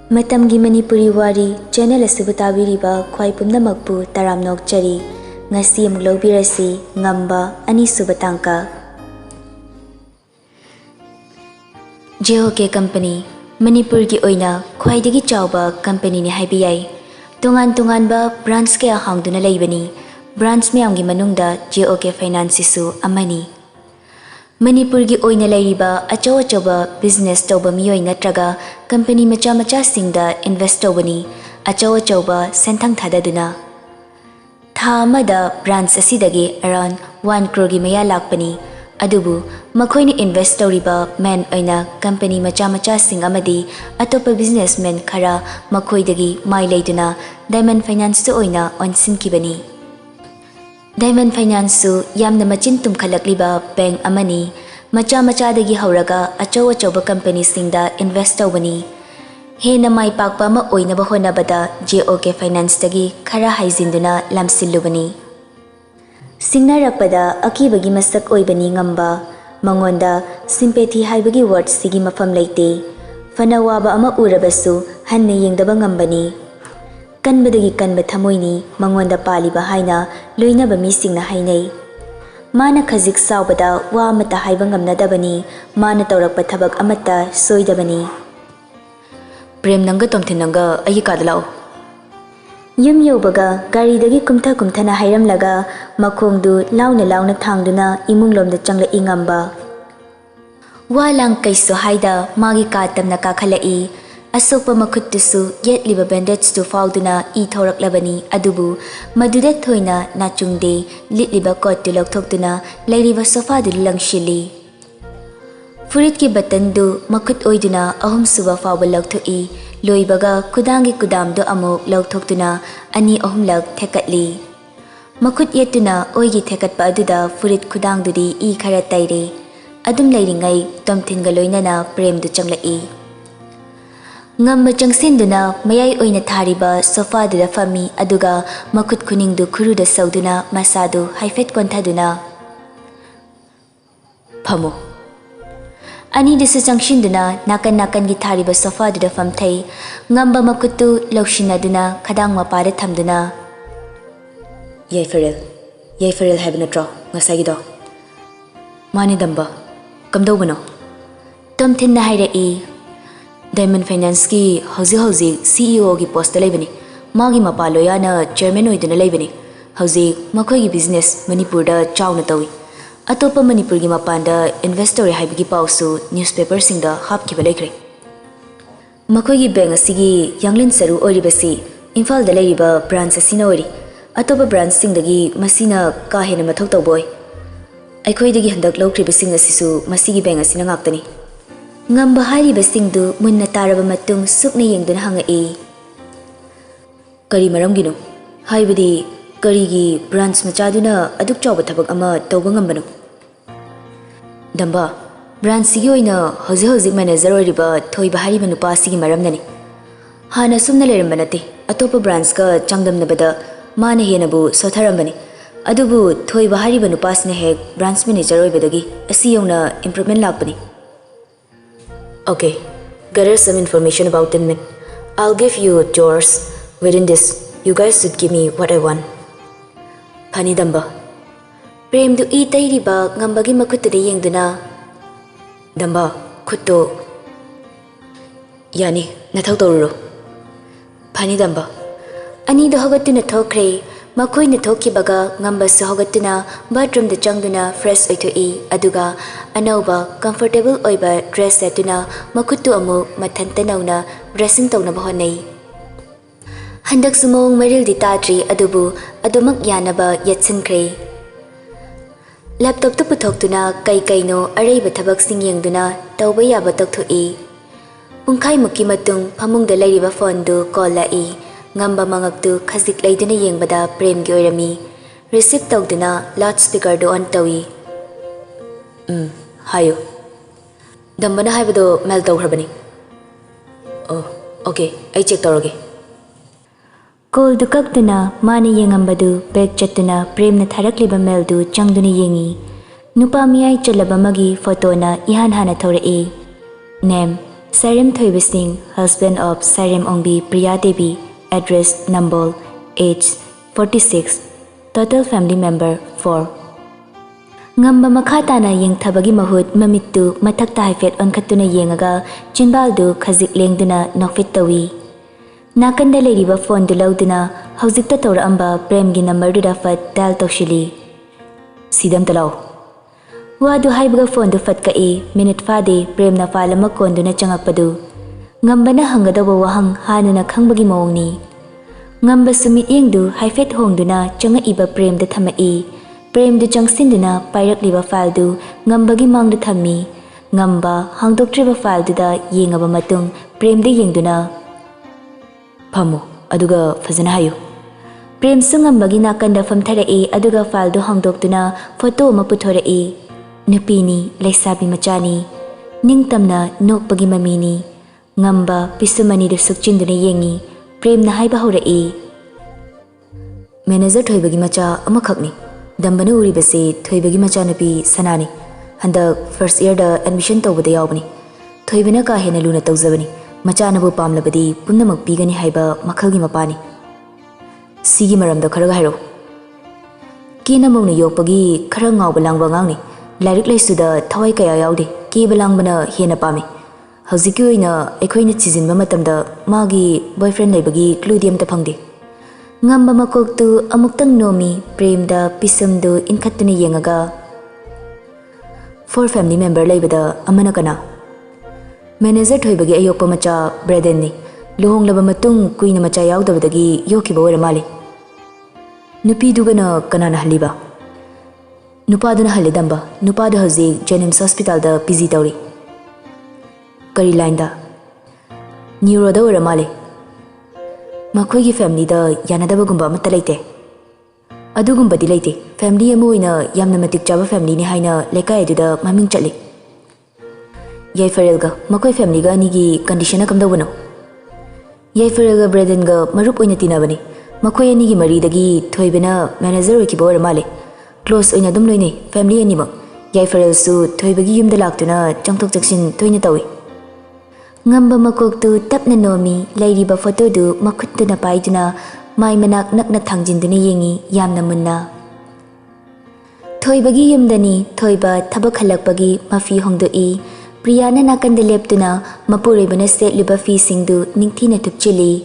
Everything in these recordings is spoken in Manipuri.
Matamgi Manipuri Wari channel asibu tabiriba khwai pumnamakpu taramnok chari ngasi amuk lobirasi Ngamba ani subatangka JOK company Manipur gi oina khwaidagi chawba company ni haibiyai tongan ba branch kaya hangduna leibani branch mayamgi manungda JOK finance su amani Manipur gi oina leiriba achaw business tawba miyoi natraga company macha singda invest tawbani achaw senthang thadaduna tha amada branch asidagi around 1 crore gi maya lakpani adubu makhoini invest tawriba man oina company macha sing amadi atopa businessman khara makhoidagi mai leiduna diamond finance to oina onsin kibani Diamond Finance su yamna machin tumkhalakliba bank amani macha dagi hauraga achaw company singda invest tawbani hena mai pakpa ma oinaba honabada JOK Finance dagi khara haizinduna lamsillubani singnarakpada akibagi masak oibani Ngamba mangonda sympathy haibagi word sigi mafam leite fanawaba ama urabasu hanne yengdaba ngambani kanbadagi kanba thamoini mangonda paliba haina loinaba misingna hainai mana khajik saubada wa mata haiba ngamnadabani mana tawrakpa thabak amata soidabani prem nanga tomthinanga ayi kadlao yum yobaga gari dagi kumthana hairamlaga makhongdu launa thangduna imunglomda changla ingamba walang kaiso haida magi katamna kakhalai Asopa makuttusu yetliba bandage to fauduna I thoraklabani adubu maduda thoina nachungde litliba kot to lokthokduna lairiba sofa du langshili Furit ki button du makut oiduna ahum suba fawba lokthoi loibaga kudangi kudam do amok lokthokduna ani ahumlak thekatli makut yetuna oigi thekatpa aduda furit kudang dudi I khara taire adum lairingai tomthinga loinana prem du changlai Ngamba changsinduna mayai oina thariba sofa dura fami aduga makut kuningdu khuruda sauduna masadu haifet konthaduna phamo ani disu changshinduna nakan gi thariba sofa dura famthai ngamba makutu laushinaduna khadang mapare thamduna yai ferel habna tro ngasai do mani damba kamdobano tomthinna hairei Diamond Finance ki hauzi CEO ki post leibani magi mapaloyana chairman oiduna leibani hauzi makhoi gi business Manipur da chawna tawi atopa Manipur gi mapanda investor haibigi pausu newspaper singda hapkiba lekre makhoi gi bank asigi yanglin saru oribasi Imphal da leiba branch asina ori atopa branch singdagi masina ka hena mathok tawboy aikhoi dagi handak lokriba sing asisu masigi bank asina ngaktani Ngamba hariba singdu munna taraba matung sukna yengduna hangai kari maramgino haibadi karigi branch machaduna aduk chawba thabak ama tawba ngambano damba branch sigi oina hauzi manager oriba thoiba hariba nupa sigi maramnani hana sumna leramba nate atopa branch ka changdamnabada mana henabu sotharambani adubu thoiba hariba nupa sine hek branch manager oibadagi asi yongna improvement lakpani Okay, gather some information about them. I'll give you chores. Within this, you guys should give me what I want. Pani damba. Prem du I tairiba ngambagi makutta de yengduna. Damba, kutto. Yani, nathau tawro. Pani damba. Ani do hogatuna thokre. Makhoi na thokibaga ngamba sa hogatuna bathroom da changduna fresh oithoi aduga anauba comfortable oiba dress setuna makuttu amu mathanta nauna dressing tawna bahonai handak sumong maril di tadri adubu adumak yanaba yatsinkhre laptop tu puthoktuna kai no areiba thabak sing yengduna tawba yaba tokthoi pungkhai mukki matung phamungda leiriba phone du call lai Ngamba mangaktu khajik leiduna yengbada prem gi oirami receive tawduna loudspeaker do on tawi hayo dambana haibado mail tawhrabani oh okay I check tawrage call du kaktuna mani yengambadu back chatuna prem na tharakliba mail du changduna yengi nupa miyai chalaba magi photo na ihan hana thawrai name Sairem Thoiba Singh, husband of Sairem Ongbi Priya Devi, address Nambol, age 46, total family member 4. Ngamba makhatana yengthabagi mahut mamittu mathakta haifet onkhatuna yengaga chinbaldu khazik lengduna nokfit tawi. Nakanda leiriba phone du lauduna haujikta tawraamba premgi number du da fat dial tawshili. Sidam talaw. Wadu haibaga phone du fat ka e minute fade premna falama konduna changapadu. Ngamba na hangadawa wahang hanana khangbagi mawngni. Ngamba sumit yengdu haifet hongduna changa iba prem da thama e. Prem du changsinduna pairak liba file du ngambagi mangdu thammi. Ngamba hangdoktriba file du da yengaba matung prem de yengduna. Pamu, aduga fazana hayo. Prem su ngambagi nakanda famthara e aduga file du hangdoktuna photo maputhora e. Nupini laisabi machani. Ningtamna nokpagi mamini. Ngamba pisumani du sukchinduna yengi. Prem na haiba hora e. Manager thoibagi macha amakhakni. Dambana uribase thoibagi macha nupi sanani. Handa first year da admission tawbada yawbani. Thoibana ka hena luna tawzabani. Macha nabu pamlabadi pumnamak pigani haiba makhalgi mapani. Sigi maramda kharaga hairo. Kina mawna yokpagi khara ngawba langba ngangni. Lairik laisuda thawai kaya yawde. Kiba langbana hena pami. Hauziki oina ekhoina chijinba matamda magi boyfriend laibagi clue diam ta phangde. Ngamba makoktu amuktang nomi premda pisumdu inkhattuna yengaga. 4 family member laibada amana kana. Manager thoibagi ayokpa macha Braden ni. Luhonglaba matung kuina macha yawdabadagi yokiba oira mali. Nupi dugana kanana haliba. Nupaduna halidamba. Nupadu hazik Jennings Hospital da PG tawri. Kari line da. Neuro da oira mali. Makoigi family da yanadabagumba amata leite. Adugumbadi leite. Family ama oina yamna matik chaba family ni haina lekai aduda maming chatli. Yai Farelga makoi family ga anigi condition akamdawano. Yai Farelga Braden ga marup oina tinabani. Makoi anigi maridagi thoibana manager oikiba oira mali. Close oina dum loine family anima. Yai Farel su thoibagi yumda laktuna changthok chakshin toina tawi. Ngamba makoktu tapna nomi lairiba photo du makhutuna paiduna mai manak nakna thangjinduna yengi yamna munna. Thoibagi yumdani thoiba thabak halakpagi mafi hongdoi. Priyana nakanda leptuna mapuribana set liba fi singdu ningthina thupchili.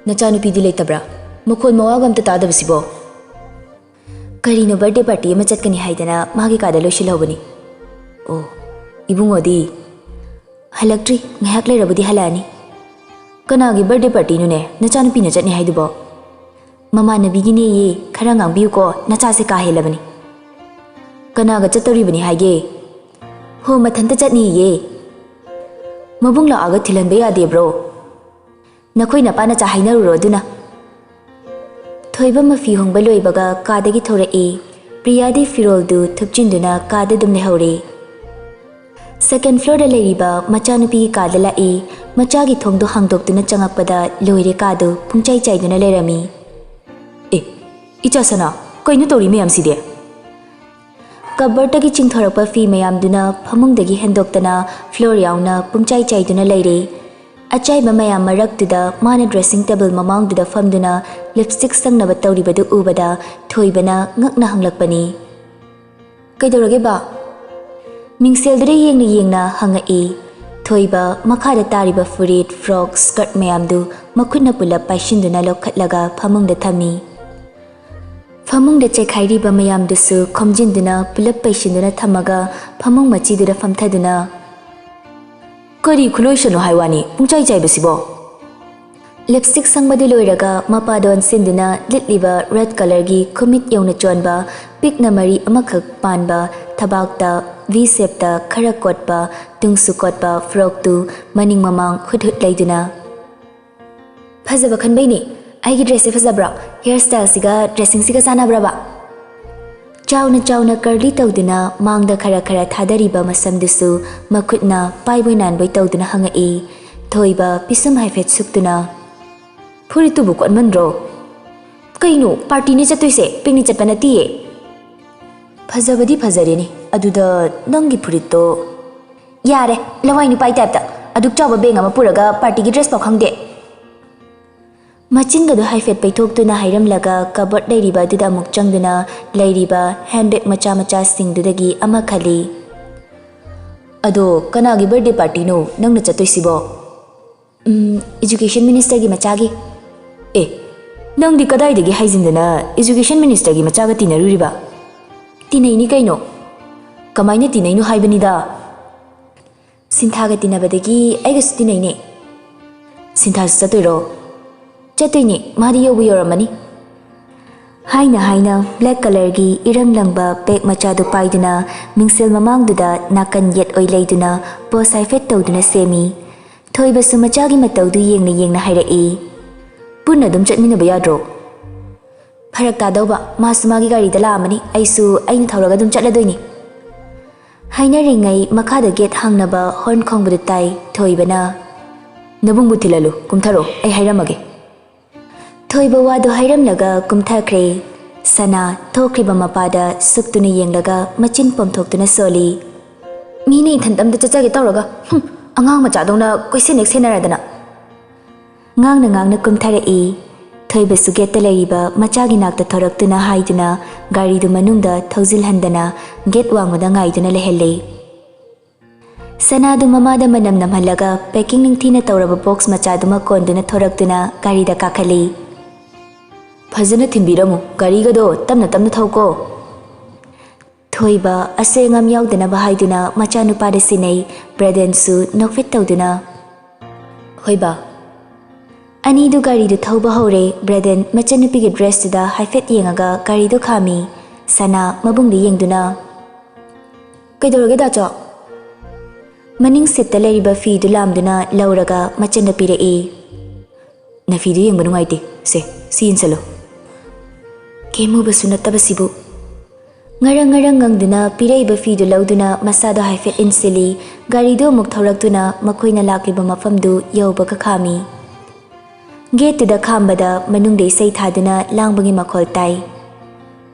Nachanupi di leitabra. Mukhon mawagam ta tadabasibo. Karino birthday party ama chatkani haidana magi kada loshilhobani. Oh, ibungodi. Halaktri ngahak lairabudi halani. Kanagi birthday party nune nachanupi na chatni haidubo. Mama nabigine ye khara ngangbiu ko nachase ka helabani. Kanaga chatoribani haige. Ho mathanta chatni ye. Mabung la aga thilanbe yade bro. Nakhoi na pana cha hainaruro duna. Thoiba mafi hongba loibaga kadagi thora e. Priyadi firol du thupchinduna kada dum lehore. Second floor da leiriba machanupi kada la e. Machagi thongdu hangdoktuna changakpada loire kadu pungchai chaiduna lerami. E, icha sana, kainu tori meyam side. Kabartagi chingthorakpa fi mayamduna phamungdagi hendoktana floor yauna pungchai chaiduna leire. Achaiba mayam maraktuda mana dressing table mamangduda famduna lipstick sangnaba tawribadu ubada thoibana ngakna hanglakpani. Kaidorage ba? Mingseldre yengna hanga e. Thoiba makhada tariba furit frog skirt mayamdu makhutna pulap paishinduna lokhatlaga phamungda thami. Phamungda chekhairiba mayamdusu khomjinduna pulap paishinduna thamaga phamung machidura famthaduna. Kari khuloishano haiwani pungchai chaibasibo. Lipstick sangbadu loiraga mapadon sinduna litliba red color gi khumit yongna chonba pikna mari amakhak panba thabakta V shape ta khara kotpa tungsu kotpa frog tu maning mamang huthut laiduna. Phajaba khanbai ni aigi dress se phajabra hairstyle siga dressing siga sanabra ba. Chauna curly tawduna mangda khara thadariba masamdusu makhutna paiboi nanboi tawduna hanga e. Thoiba pisum haifet suktuna. Phuritu bu kon mandro. Kainu party ni chatoise picnic chatpana tiye. Phajabadi phajare ni aduda nangi phurito Yare, lawai nupai type aduk chawa benga mapuraga party gi dress pakhangde. Machin gadu haifet paithokduna hairamlaga cupboard leiriba duda amuk changduna leiriba handbag macha macha singdudagi ama khali. Ado kanagi birthday party no nangna chatoisibo? Education Minister gi machagi. Nangdi kadaidagi haijindana Education Minister gi machaga tinaruriba? Tinaini kaino? Kamaina tinaino haibanida? Sinthaga tinabadagi aigasu tinaine. Sinthasu chatoiro? Chatoini madi yobu yoramani. Haina black color gi irang langba bag machadu paiduna mingsel mamangduda nakan yet oi leiduna pose haifet tawduna semi. Thoibasu machagi matawdu yengna hairai. Punna dum chatminaba yadro. Pharak tadawba masu magi gari da laamani aisu aina thawraga dum chatladoini. Haina ringai makada gate hangnaba horn khongbudu tai thoibana. Nabungbu thilalu kumtharo ai hairamage. Thoiba wadu hairamlaga kumthakre. Sana thokriba mapada suktuna yenglaga machin pomthoktuna soli. Mini thandamda chachage tawraga. Angang machadongna koisen exenaradana. Ngangna kumtharai. Thoibasu gate leiriba machagi nakta thoraktuna haiduna gari du manungda thawjilhandana gate wangmada ngaiduna lehelle. Sana du mamada manam namhalaga packing ningthina tawraba box machaduma konduna thoraktuna gari da kakhali. Fazana thimbiramu gari gado tamna thauko. Thoiba asengam yaudana bahaiduna machanupada sinai bradensu nokfit tawduna. Hoiba Ani du gari du thauba hore braden machanupigi dress da haifet yengaga gari du khami sana mabungdi yengduna. Kaidoroge dacho? Maning sitta leriba fi du lamduna lauraga machanda pirai. Na fi du yengba nungaiti se si insalo. Kemu basu natabasibu. Ngarang ngangduna piraiba fi du lauduna masada haifet insili gari du muk thaurakduna makoina lakliba mafamdu yaubaga khami. Gate da khambada manungde sei thaduna langbangi makhol tai.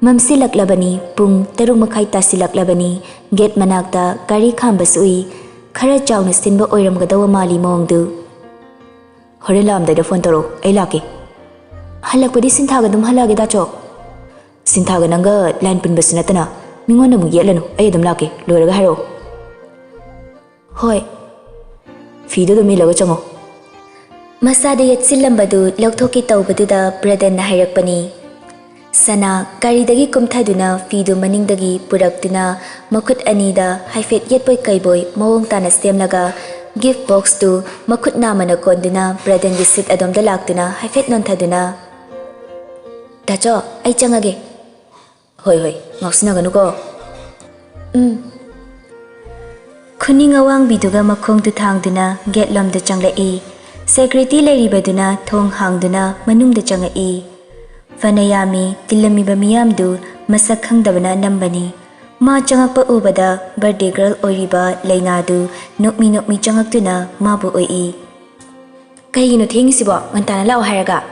Mamsilaklabani pung tarung makhai tasilaklabani gate manakta gari khamba sui khara chawna sinba oiramgadawa mali mongdu. Hore lamdai da phone taro ai lake. Halakpadi sinthaga dum halage da cho. Sinthaga nanga line punbasu natana mingona mu yelanu ai dum lake loraga haro. Hoi. Fido dum ilaga chango. Masada yatsilambadu lauthoki tawbaduda braden na hairakpani. Sana garidagi kumthaduna fidu maningdagi puraktuna makut anida haifet yetboy kaiboy mawong tana stemlaga gift box tu makut namana konduna braden gi sit adomda laktuna haifet nonthaduna. Dacho ai changage. Hoi ngausinaga Khuning awang biduga makhong tu thangduna get lomda changlai. Security leiribaduna thong hangduna manungda changai. Fanayami tilamiba miyamdu masak khangdabana nambani. Ma changakpa ubada birthday girl oiriba leinadu nokmi changaktuna mabu oi. Kaigino thengisibo ngantana lao haraga.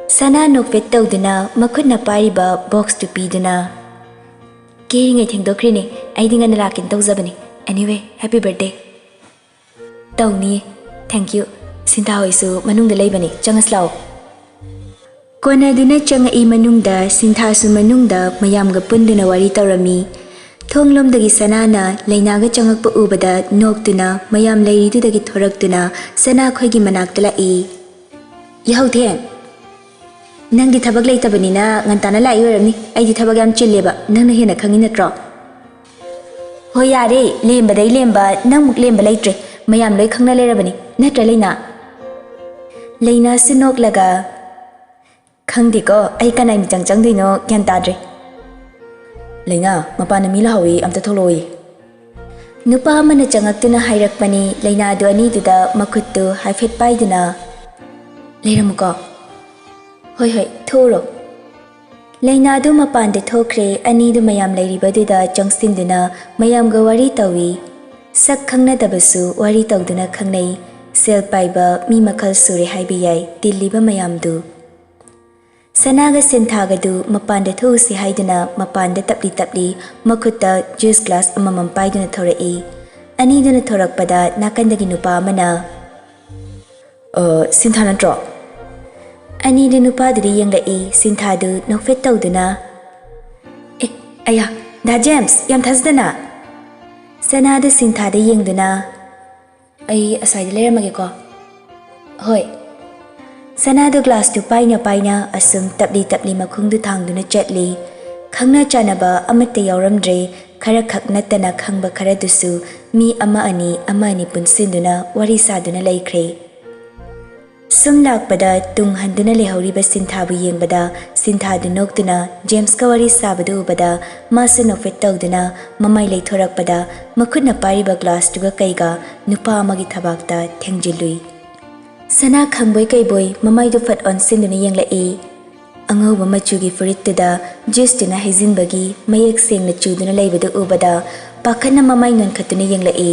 Sana nokvet tawduna makhutna pariba box tu piduna. Keringai thengdokhrine aidi ngana lakin tawjabani. Anyway, happy birthday. Tawni. Thank you. Sinta hoisu manungda leibani changaslao. Kona duna changai manungda sinthasu manungda mayamga punduna wari tawrami. Thonglomdagi sanana leinaga changakpa ubada noktuna mayam leiridudagi thoraktuna sana khoigi manakta lai. Yahau theng. Nangdi thabak leitabani na ngantana lai oramni. Aidi thabak yam chilleba nangna hena khangi natro. Hoi yare lembadai lemba nangmuk lemba leitre. Mayam loi khangna lerabani natra leina. Leina sinok laga khangdiko ai kanai michang changdino gyan tadre. Leina mapana mila hawi amta tholoi. Nupa mana changaktuna hairakpani leina du ani duda makhuttu haifet paiduna. Leiramuko. Hoi thoro. Leina du mapande thokre ani du mayam leiribaduda changsinduna mayamga wari tawi. Sak khangna dabasu wari tawduna khangnai sel paiba mi makhal suri haibiyai dilliba mayamdu. Sanaga senthaga du mapanda thosi haiduna mapanda tapli makhutta juice glass amamam paiduna thorai. ꯑꯅꯤꯗꯨꯅ ꯊꯣꯔꯛꯄꯗ ꯅꯥꯀꯟꯗꯒꯤ ꯅꯨꯄꯥ ꯑꯃꯅ ꯁꯤꯟꯊꯥ ꯅꯠꯇ꯭ꯔꯣ? ꯑꯅꯤꯗꯨ ꯅꯨꯄꯥꯗꯨꯗ ꯌꯦꯡꯂꯛꯏ ꯁꯤꯟꯊꯥꯗꯨ ꯅꯣꯛꯐꯦꯠ ꯇꯧꯗꯨꯅ ꯑꯌꯥ ꯗꯥ ꯖꯦꯝꯁ ꯌꯥꯝ ꯊꯥꯖꯗꯅ ꯁꯅꯥꯗꯨ ꯁꯤꯟꯊꯥꯗ ꯌꯦꯡꯗꯨꯅ ꯑꯩ ꯑꯁꯥꯏꯗ ꯂꯩꯔꯝꯃꯒꯦꯀꯣ. ꯍꯣꯏ. ꯁꯅꯥꯗꯨ ꯒ꯭ꯂꯥꯁꯇꯨ ꯄꯥꯏꯅ ꯄꯥꯏꯅ ꯑꯁꯨꯝ ꯇꯞꯂꯤ ꯇꯞꯂꯤ ꯃꯈꯣꯡꯗꯨ ꯊꯥꯡꯗꯨꯅ ꯆꯠꯂꯤ. ꯈꯪꯅ ꯆꯥꯟꯅꯕ ꯑꯃꯠꯇ ꯌꯥꯎꯔꯝꯗ꯭ꯔꯦ. ꯈꯔ ꯈꯛ ꯅꯠꯇꯅ ꯈꯪꯕ ꯈꯔꯗꯨꯁꯨ ꯃꯤ ꯑꯃ ꯑꯅꯤ ꯄꯨꯟꯁꯤꯟꯗꯨꯅ ꯋꯥꯔꯤ ꯁꯥꯗꯨꯅ ꯂꯩꯈ꯭ꯔꯦ. ꯁꯨꯝ ꯂꯥꯛꯄꯗ ꯇꯨꯡ ꯍꯟꯗꯨꯅ ꯂꯩꯍꯧꯔꯤꯕ ꯁꯤꯟꯊꯥꯕꯨ ꯌꯦꯡꯕꯗ ꯁꯤꯟꯊꯥꯗꯨ ꯅꯣꯛꯇꯨꯅ ꯖꯦꯝꯁꯀ ꯋꯥꯔꯤ ꯁꯥꯕꯗꯨ ꯎꯕꯗ ꯃꯥꯁꯨ ꯅꯣꯛꯐꯦꯠ ꯇꯧꯗꯨꯅ ꯃꯃꯥꯏ ꯂꯩꯊꯣꯔꯛꯄꯗ ꯃꯈꯨꯠꯅ ꯄꯥꯏꯔꯤꯕ ꯒ꯭ꯂꯥꯁꯇꯨꯒ ꯀꯩꯒ ꯅꯨꯄꯥ ꯑꯃꯒꯤ ꯊꯕꯥꯛꯇ ꯊꯦꯡꯖꯤꯜꯂꯨꯏ. ꯁꯅꯥ ꯈꯪꯕꯣꯏ ꯀꯩꯕꯣꯏ ꯃꯃꯥꯏꯗꯨ ꯐꯠ ꯑꯣꯟꯁꯤꯟꯗꯨꯅ ꯌꯦꯡꯂꯛꯏ. ꯑꯉꯧꯕ ꯃꯆꯨꯒꯤ ꯐꯨꯔꯤꯠꯇꯨꯗ ꯖꯨꯁꯇꯨꯅ ꯍꯩꯖꯤꯟꯕꯒꯤ ꯃꯌꯦꯛ ꯁꯦꯡꯅ ꯆꯨꯗꯨꯅ ꯂꯩꯕꯗꯨ ꯎꯕꯗ ꯄꯥꯈꯠꯅ ꯃꯃꯥꯏ ꯅꯣꯟꯈꯠꯇꯨꯅ ꯌꯦꯡꯂꯛꯏ.